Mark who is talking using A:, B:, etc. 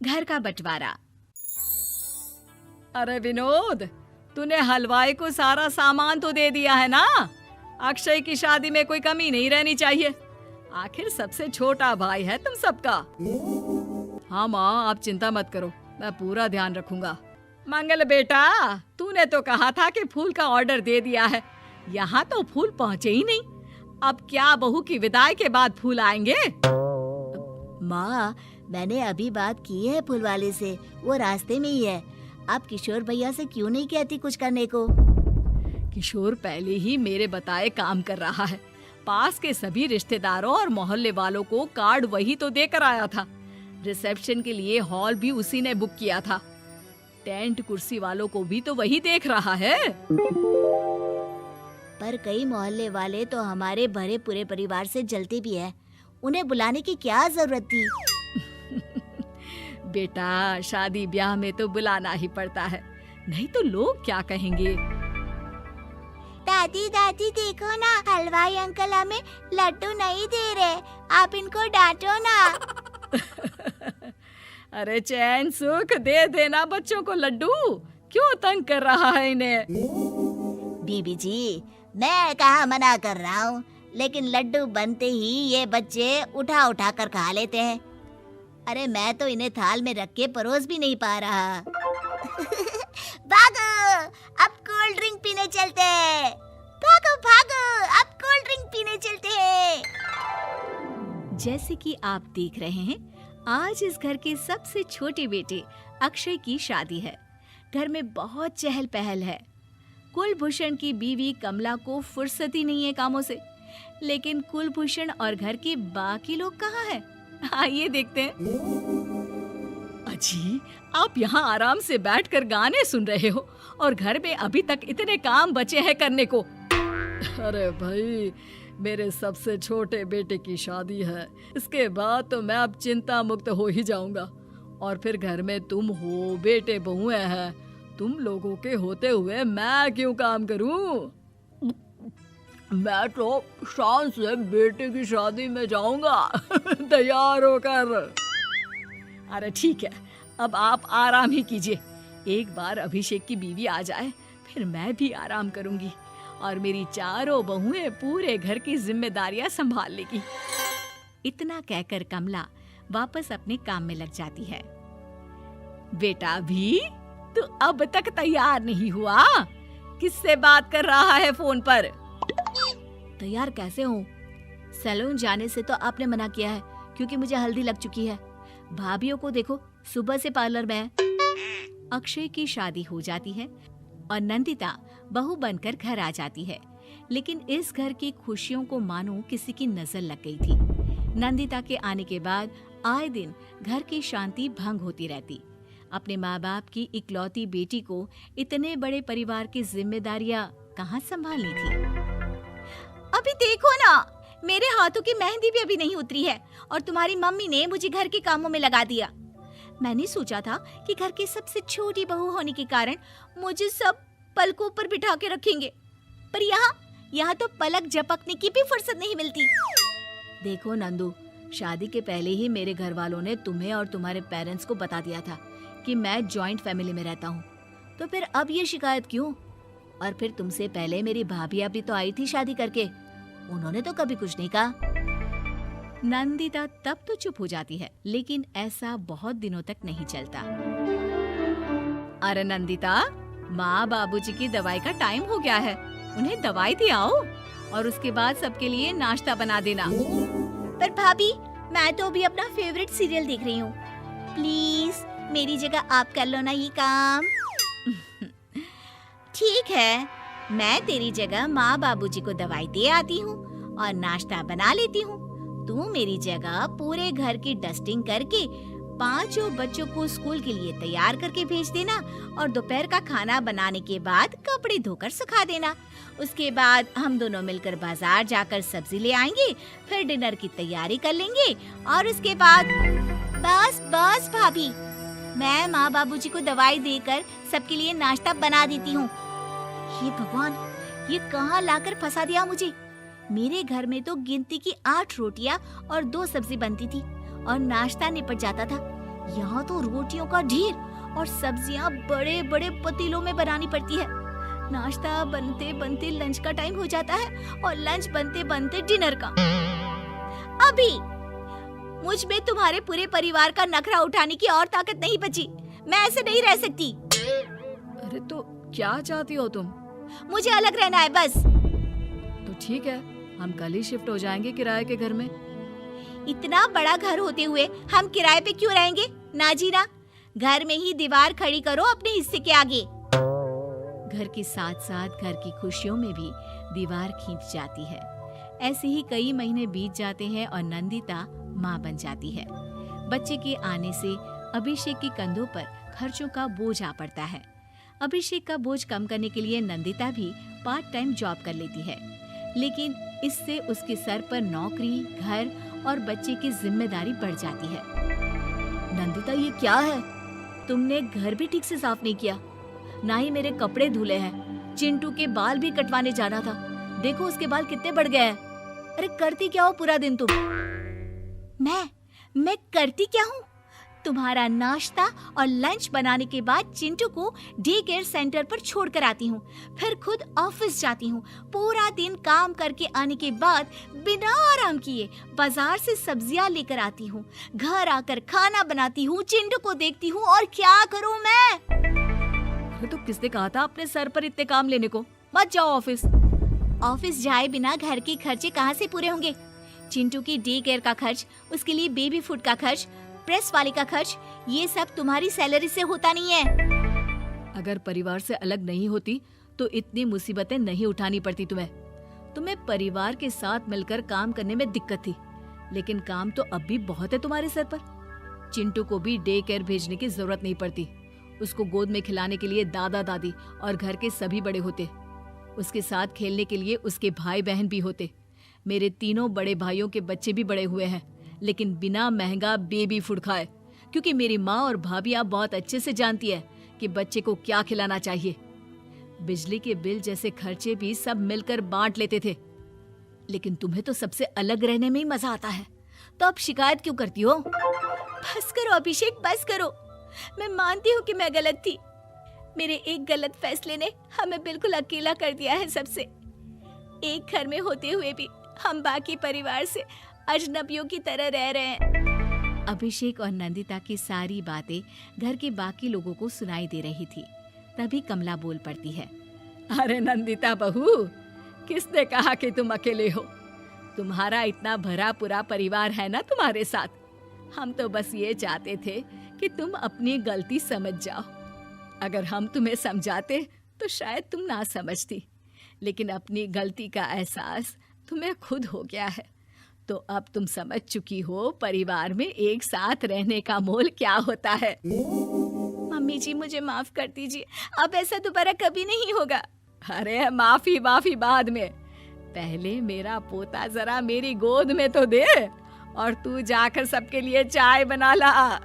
A: घर का बंटवारा।
B: अरे विनोद, तूने हलवाई को सारा सामान तो दे दिया है ना? अक्षय की शादी में कोई कमी नहीं रहनी चाहिए। आखिर सबसे छोटा भाई है तुम सबका। हाँ माँ, आप चिंता मत करो, मैं पूरा ध्यान रखूंगा। मंगल बेटा, तूने तो कहा था कि फूल का ऑर्डर दे दिया है, यहाँ तो फूल पहुँचे ही नहीं। अब क्या बहू की विदाई के बाद फूल आएंगे?
C: माँ, मैंने अभी बात की है फूल वाले से, वो रास्ते में ही है। आप किशोर भैया से क्यों नहीं कहती कुछ करने को?
B: किशोर पहले ही मेरे बताए काम कर रहा है। पास के सभी रिश्तेदारों और मोहल्ले वालों को कार्ड वही तो देकर आया था। रिसेप्शन के लिए हॉल भी उसी ने बुक किया था। टेंट कुर्सी वालों को भी तो वही देख रहा है।
C: पर कई मोहल्ले वाले तो हमारे भरे पूरे परिवार से जलते भी हैं। उन्हें बुलाने की क्या जरूरत थी?
B: बेटा, शादी ब्याह में तो बुलाना ही पड़ता है, नहीं तो लोग क्या कहेंगे।
C: दादी दादी देखो ना, हलवाई अंकल हमें लड्डू नहीं दे रहे, आप इनको डांटो ना।
B: अरे चैन सुख दे देना बच्चों को लड्डू, क्यों तंग कर रहा है इन्हें?
C: बीबी जी, मैं कहाँ मना कर रहा हूँ, लेकिन लड्डू बनते ही ये बच्चे उठा उठा कर खा लेते हैं। अरे मैं तो इन्हें थाल में रख के परोस भी नहीं पा रहा। भागो, अब कोल्ड ड्रिंक पीने चलते हैं। भागो भागो, अब कोल्ड ड्रिंक पीने चलते हैं।
A: जैसे कि आप देख रहे हैं, आज इस घर के सबसे छोटे बेटे अक्षय की शादी है। घर में बहुत चहल पहल है। कुलभूषण की बीवी कमला को फुर्सत ही नहीं है कामों से, लेकिन कुलभूषण और घर के बाकी लोग कहाँ हैं? आइए देखते हैं।
B: अजी, आप यहाँ आराम से बैठकर गाने सुन रहे हो और घर में अभी तक इतने काम बचे हैं करने को। अरे भाई, मेरे सबसे छोटे बेटे की शादी है, इसके बाद तो मैं अब चिंता मुक्त हो ही जाऊंगा। और फिर घर में तुम हो, बेटे बहुएं हैं, तुम लोगों के होते हुए मैं क्यों काम करूं? मैं तो शान से बेटे की शादी में जाऊंगा तैयार होकर। अरे ठीक है, अब आप आराम ही कीजिए। एक बार अभिषेक की बीवी आ जाए, फिर मैं भी आराम करूंगी और मेरी चारों बहुएं पूरे घर की जिम्मेदारियां संभाल लेगी।
A: इतना कहकर कमला वापस अपने काम में लग जाती है।
B: बेटा भी, तू अब तक तैयार नहीं हुआ? किससे बात कर रहा है फोन पर?
C: तैयार कैसे हूँ? सैलून जाने से तो आपने मना किया है, क्योंकि मुझे हल्दी लग चुकी है। भाभीयों को देखो, सुबह से पार्लर में है।
A: अक्षय की शादी हो जाती है और नंदिता बहू बनकर घर आ जाती है, लेकिन इस घर की खुशियों को मानो किसी की नजर लग गई थी। नंदिता के आने के बाद आए दिन घर की शांति भंग होती रहती। अपने माँ बाप की इकलौती बेटी को इतने बड़े परिवार की जिम्मेदारियां कहाँ संभालनी थी।
C: अभी देखो ना, मेरे हाथों की मेहंदी भी अभी नहीं उतरी है और तुम्हारी मम्मी ने मुझे घर के कामों में लगा दिया। मैंने सोचा था कि घर की सबसे छोटी बहू होने के कारण मुझे सब पलकों पर बिठा के रखेंगे, पर यहाँ तो पलक झपकने की भी फुर्सत नहीं मिलती।
A: देखो नंदू, शादी के पहले ही मेरे घर वालों ने तुम्हें और तुम्हारे पेरेंट्स को बता दिया था कि मैं जॉइंट फैमिली में रहता हूँ, तो फिर अब ये शिकायत क्यों? और फिर तुमसे पहले मेरी भाभी भी तो आई थी शादी करके, उन्होंने तो कभी कुछ नहीं कहा। नंदिता तब तो चुप हो जाती है, लेकिन ऐसा बहुत दिनों तक नहीं चलता।
B: अरे नंदिता, माँ बाबूजी की दवाई का टाइम हो गया है, उन्हें दवाई दे आओ और उसके बाद सबके लिए नाश्ता बना देना।
C: पर भाभी, मैं तो अभी अपना फेवरेट सीरियल देख रही हूँ। प्लीज मेरी जगह आप कर लो ना ये काम। ठीक है, मैं तेरी जगह माँ बाबूजी को दवाई दे आती हूँ और नाश्ता बना लेती हूँ। तू मेरी जगह पूरे घर की डस्टिंग करके 5 बच्चों को स्कूल के लिए तैयार करके भेज देना और दोपहर का खाना बनाने के बाद कपड़े धोकर सुखा देना। उसके बाद हम दोनों मिलकर बाजार जाकर सब्जी ले आएंगे, फिर डिनर की तैयारी कर लेंगे और उसके बाद बस भाभी, मैं माँ बाबूजी को दवाई देकर सबके लिए नाश्ता बना देती हूँ। हे भगवान, ये कहाँ लाकर फंसा दिया मुझे। मेरे घर में तो गिनती की 8 रोटियां और 2 सब्जी बनती थी और नाश्ता निपट जाता था। यहाँ तो रोटियों का ढेर और सब्जियां बड़े बड़े पतीलों में बनानी पड़ती है। नाश्ता बनते बनते लंच का टाइम हो जाता है और लंच बनते बनते डिनर का। अभी मुझ में तुम्हारे पूरे परिवार का नखरा उठाने की और ताकत नहीं बची। मैं ऐसे नहीं रह सकती।
B: अरे तो क्या चाहती हो तुम?
C: मुझे अलग रहना है बस।
B: तो ठीक है, हम कल ही शिफ्ट हो जाएंगे किराए के घर में।
C: इतना बड़ा घर होते हुए हम किराए पे क्यों रहेंगे? ना जी ना, घर में ही दीवार खड़ी करो अपने हिस्से के आगे।
A: घर के साथ साथ घर की खुशियों में भी दीवार खींच जाती है। ऐसे ही कई महीने बीत जाते हैं और नंदिता माँ बन जाती है। बच्चे के आने से अभिषेक के कंधों पर खर्चों का बोझ आ पड़ता है। अभिषेक का बोझ कम करने के लिए नंदिता भी पार्ट टाइम जॉब कर लेती है, लेकिन इससे उसके सर पर नौकरी, घर और बच्चे की जिम्मेदारी बढ़ जाती है।
B: नंदिता, ये क्या है?
A: तुमने घर भी ठीक से साफ नहीं किया, ना ही मेरे कपड़े धुले हैं। चिंटू के बाल भी कटवाने जाना था, देखो उसके बाल कितने बढ़ गए हैं। अरे करती क्या हो पूरा दिन तुम?
C: मैं करती क्या हूँ? तुम्हारा नाश्ता और लंच बनाने के बाद चिंटू को डे केयर सेंटर पर छोड़कर आती हूँ, फिर खुद ऑफिस जाती हूँ। पूरा दिन काम करके आने के बाद बिना आराम किए बाजार से सब्जियाँ लेकर आती हूँ, घर आकर खाना बनाती हूँ, चिंटू को देखती हूँ और क्या करूँ मैं?
B: तो किसने कहा था अपने सर पर इतने काम लेने को? मत जाओ ऑफिस।
C: ऑफिस जाए बिना घर के खर्चे कहाँ से पूरे होंगे? चिंटू की डे केयर का खर्च, उसके लिए बेबी फूड का खर्च, प्रेस वाले का खर्च, ये सब तुम्हारी सैलरी से होता नहीं है।
B: अगर परिवार से अलग नहीं होती तो इतनी मुसीबतें नहीं उठानी पड़ती तुम्हें परिवार के साथ मिलकर काम करने में दिक्कत थी, लेकिन काम तो अब भी बहुत है तुम्हारे सर पर। चिंटू को भी डे केयर भेजने की जरूरत नहीं पड़ती। उसको गोद में खिलाने के लिए दादा दादी और घर के सभी बड़े होते। उसके साथ खेलने के लिए उसके भाई बहन भी होते। मेरे तीनों बड़े भाइयों के बच्चे भी बड़े हुए हैं, लेकिन बिना महंगा बेबी फूड खाए, क्योंकि मेरी माँ और भाभियाँ बहुत अच्छे से जानती है कि बच्चे को क्या खिलाना चाहिए। बिजली के बिल जैसे खर्चे भी सब मिलकर बांट लेते थे। लेकिन तुम्हें तो सबसे अलग रहने में ही मजा आता है, तो अब शिकायत क्यों करती हो?
C: बस करो अभिषेक, बस करो। मैं मानती हूँ कि मैं गलत थी। मेरे एक गलत फैसले ने हमें बिल्कुल अकेला कर दिया है सबसे। एक घर में होते हुए भी हम बाकी परिवार से अजनबियों की तरह रह रहे हैं।
A: अभिषेक और नंदिता की सारी बातें घर के बाकी लोगों को सुनाई दे रही थी। तभी कमला बोल पड़ती है।
B: अरे नंदिता बहू, किसने कहा कि तुम अकेले हो? तुम्हारा इतना भरा पूरा परिवार है ना तुम्हारे साथ। हम तो बस ये चाहते थे कि तुम अपनी गलती समझ जाओ। अगर हम तुम्हें समझाते तो शायद तुम ना समझती, लेकिन अपनी गलती का एहसास तुम्हें खुद हो गया है, तो अब तुम समझ चुकी हो परिवार में एक साथ रहने का मोल क्या होता है।
C: मम्मी जी, मुझे माफ कर दीजिए, अब ऐसा दोबारा कभी नहीं होगा।
B: अरे माफी बाद में, पहले मेरा पोता जरा मेरी गोद में तो दे, और तू जाकर सबके लिए चाय बना ला।